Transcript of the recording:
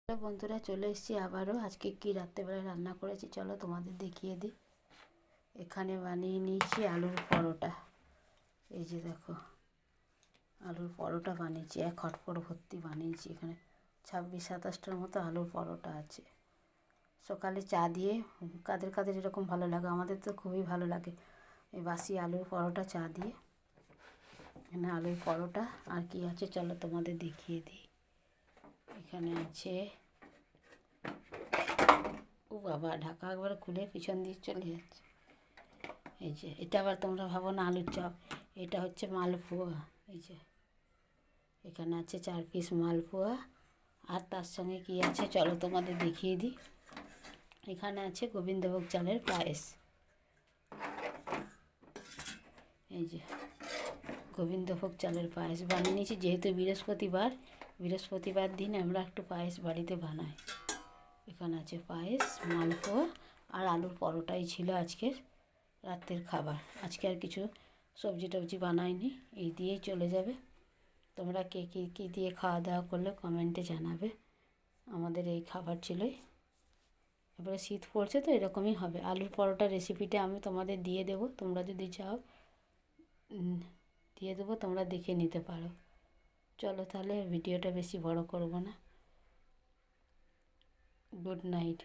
Hello বন্ধুরা, চলে এসেছি আবারও। আজকে কি রাত্রেবেলা রান্না করেছি চলো তোমাদের দেখিয়ে দিই। এখানে বানিয়ে নিয়েছি আলুর পরোটা। এই যে দেখো, আলুর পরোটা বানিয়েছি, এক হটপট ভর্তি বানিয়েছি। এখানে 26-27টার মতো আলুর পরোটা আছে। সকালে চা দিয়ে, কাদের কাদের এরকম ভালো লাগে, আমাদের তো খুবই ভালো লাগে এই বাসি আলুর পরোটা চা দিয়ে। এখানে আলুর পরোটা আর কি আছে চলো তোমাদের দেখিয়ে দিই। এখানে আছে, ও বাবা, ঢাকা একবারে খুলে পিছন দিয়ে চলে যাচ্ছে। এই যে এটা আবার তোমরা ভাবো না আলুর চপ, এটা হচ্ছে মালপোয়া। এই যে এখানে আছে 4 পিস মালপোয়া। আর তার সঙ্গে কি আছে চলো তোমাদের দেখিয়ে দিই। এখানে আছে গোবিন্দভোগ চালের পায়েস। এই যে গোবিন্দভোগ চালের পায়েস বানিয়ে নিয়েছি, যেহেতু বৃহস্পতিবার দিন আমরা একটু পায়েস বাড়িতে বানাই। এখানে আছে পায়েস, মালপোয়া আর আলুর পরোটাই ছিল আজকের রাতের খাবার। আজকে আর কিছু সবজি টবজি বানাইনি, এই দিয়েই চলে যাবে। তোমরা কে কী দিয়ে খাওয়া দাওয়া করলে কমেন্টে জানাবে। আমাদের এই খাবার ছিলই। এবারে শীত পড়ছে তো এরকমই হবে। আলুর পরোটার রেসিপিটা আমি তোমাদের দিয়ে দেবো, তোমরা যদি চাও দিয়ে দেবো, তোমরা দেখে নিতে পারো। চলো তাহলে ভিডিওটা বেশি বড় করব না। Good night.